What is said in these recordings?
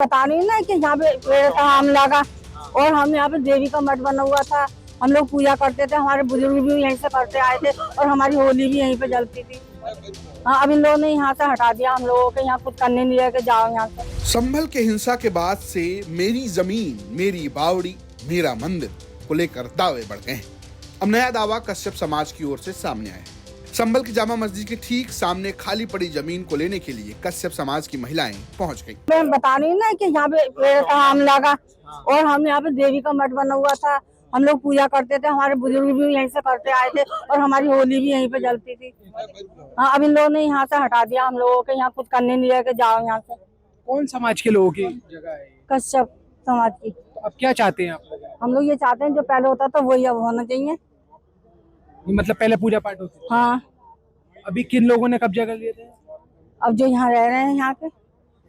पता नहीं ना कि यहाँ पे पेड़ का आम लगा और हम यहाँ पे देवी का मठ बना हुआ था। हम लोग पूजा करते थे, हमारे बुजुर्ग भी यहीं से करते आए थे और हमारी होली भी यहीं पे जलती थी। हाँ, अब इन लोगों ने यहाँ से हटा दिया, हम लोगों के यहाँ कुछ करने नहीं लेके जाओ यहाँ से। संभल के हिंसा के बाद से मेरी जमीन, मेरी बावड़ी, मेरा मंदिर को लेकर दावे बढ़ गए हैं। अब नया दावा कश्यप समाज की ओर से सामने आया है। संभल की जामा मस्जिद के ठीक सामने खाली पड़ी जमीन को लेने के लिए कश्यप समाज की महिलाएं पहुंच गईं। मैं बता रही ना कि यहाँ पे पेड़ का आम लगा और हम यहाँ पे देवी का मठ बना हुआ था। हम लोग पूजा करते थे, हमारे बुजुर्ग भी यहीं से करते आए थे और हमारी होली भी यहीं पे जलती थी। हाँ, अब इन लोगों ने यहाँ से हटा दिया, हम लोगों के यहाँ कुछ करने नहीं लेके जाओ यहाँ से। कौन समाज के लोगों की जगह है? कश्यप समाज की। तो अब क्या चाहते हैं आप लोग? हम लोग ये चाहते हैं जो पहले होता था वही अब होना चाहिए। मतलब पहले पूजा पाठ होती थी। हाँ, अभी किन लोगों ने कब्जा कर लिए थे? अब जो यहाँ रह रहे हैं यहाँ के,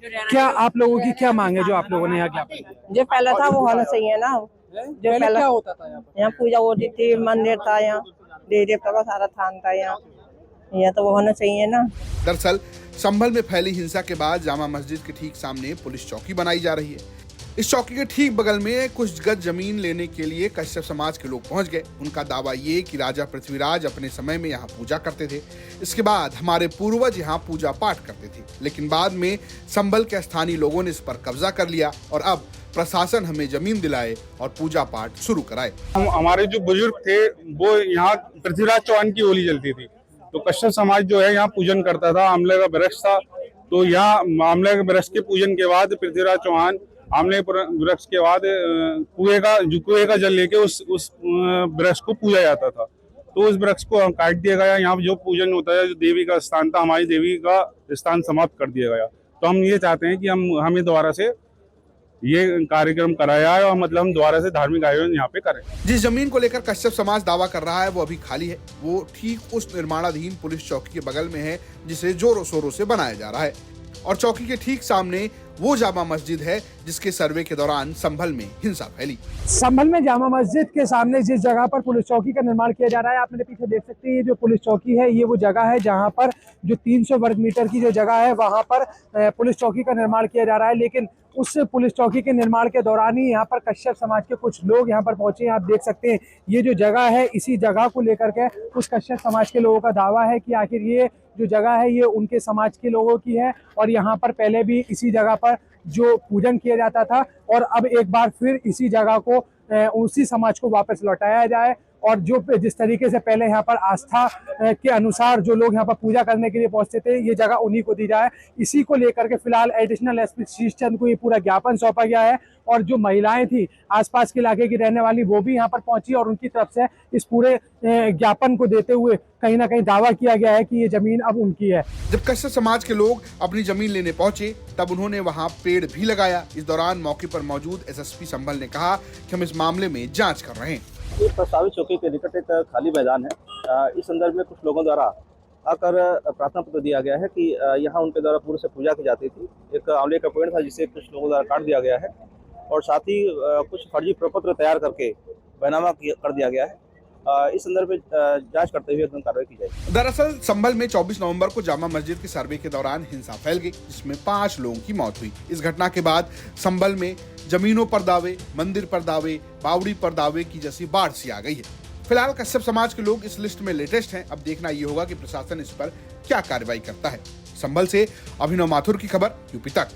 क्या आप लोगों की क्या मांग है जो आप लोगों ने यहाँ ज्ञापन किया? जो पहले था वो होना चाहिए ना। जो पहले क्या होता था यहाँ पूजा होती थी, मंदिर था, यहाँ देवी देवता का सारा थान था, यहाँ तो वो होना चाहिए ना। दरअसल संभल में फैली हिंसा के बाद जामा मस्जिद के ठीक सामने पुलिस चौकी बनाई जा रही है। इस चौकी के ठीक बगल में कुछ गज जमीन लेने के लिए कश्यप समाज के लोग पहुंच गए। उनका दावा ये कि राजा पृथ्वीराज अपने समय में यहाँ पूजा करते थे। इसके बाद हमारे पूर्वज यहाँ पूजा पाठ करते थे, लेकिन बाद में संभल के स्थानीय लोगों ने इस पर कब्जा कर लिया और अब प्रशासन हमें जमीन दिलाए और पूजा पाठ शुरू कराए। हमारे जो बुजुर्ग थे वो यहाँ पृथ्वीराज चौहान की होली जलती थी, तो कश्यप समाज जो है यहाँ पूजन करता था। आमले का वृक्ष था, तो यहाँ आमले के वृक्ष के पूजन के बाद पृथ्वीराज चौहान आमले वृक्ष के बाद कुएं का जल लेके उस वृक्ष को पूजा जाता था। तो उस वृक्ष को काट दिया गया। यहाँ जो पूजन होता है, जो देवी का स्थान था, हमारी देवी का स्थान समाप्त कर दिया गया। तो हम ये चाहते हैं कि हमें दोबारा से ये कार्यक्रम कराया है और मतलब हम दोबारा से धार्मिक आयोजन यहाँ पे करें। जिस जमीन को लेकर कश्यप समाज दावा कर रहा है वो अभी खाली है। वो ठीक उस निर्माणाधीन पुलिस चौकी के बगल में है जिसे जोरों शोरों से बनाया जा रहा है, और चौकी के ठीक सामने वो जामा मस्जिद है जिसके सर्वे के दौरान संभल में हिंसा फैली। संभल में जामा मस्जिद के सामने जिस जगह पर पुलिस चौकी का निर्माण किया जा रहा है, आप मेरे पीछे देख सकते हैं, ये जो पुलिस चौकी है ये वो जगह है जहां पर जो 300 वर्ग मीटर की जो जगह है वहां पर पुलिस चौकी का निर्माण किया जा रहा है। लेकिन उस पुलिस चौकी के निर्माण के दौरान ही यहाँ पर कश्यप समाज के कुछ लोग यहाँ पर पहुंचे हैं। आप देख सकते हैं ये जो जगह है, इसी जगह को लेकर के उस कश्यप समाज के लोगों का दावा है कि आखिर ये जो जगह है ये उनके समाज के लोगों की है और यहाँ पर पहले भी इसी जगह पर जो पूजन किया जाता था और अब एक बार फिर इसी जगह को उसी समाज को वापस लौटाया जाए और जो जिस तरीके से पहले यहाँ पर आस्था के अनुसार जो लोग यहाँ पर पूजा करने के लिए पहुंचते थे, ये जगह उन्हीं को दी जाए। इसी को लेकर के फिलहाल एडिशनल एसपी शीश चंद को ये पूरा ज्ञापन सौंपा गया है और जो महिलाएं थी आसपास के इलाके की रहने वाली वो भी यहाँ पर पहुंची और उनकी तरफ से इस पूरे ज्ञापन को देते हुए कहीं ना कहीं दावा किया गया है कि ये जमीन अब उनकी है। जब कश्यप समाज के लोग अपनी जमीन लेने पहुंचे तब उन्होंने वहां पेड़ भी लगाया। इस दौरान मौके पर मौजूद एसएसपी संभल ने कहा कि हम इस मामले में जांच कर रहे हैं। ये प्रस्तावित चौकी के निकट एक खाली मैदान है। इस संदर्भ में कुछ लोगों द्वारा आकर प्रार्थना पत्र दिया गया है कि यहाँ उनके द्वारा पूर्व से पूजा की जाती थी। एक आंवले का पेड़ था जिसे कुछ लोगों द्वारा काट दिया गया है और साथ ही कुछ फर्जी प्रपत्र तैयार करके बैनामा कर दिया गया है। इस संदर्भ में जांच करते हुए कार्रवाई की जाएगी। दरअसल संभल में 24 नवंबर को जामा मस्जिद के सर्वे के दौरान हिंसा फैल गई, जिसमें 5 लोगों की मौत हुई। इस घटना के बाद संभल में जमीनों पर दावे, मंदिर पर दावे, बावड़ी पर दावे की जैसी बाढ़ सी आ गई है। फिलहाल कश्यप समाज के लोग इस लिस्ट में लेटेस्ट हैं। अब देखना ये होगा कि प्रशासन इस पर क्या कार्रवाई करता है। संभल से अभिनव माथुर की खबर, यूपी तक।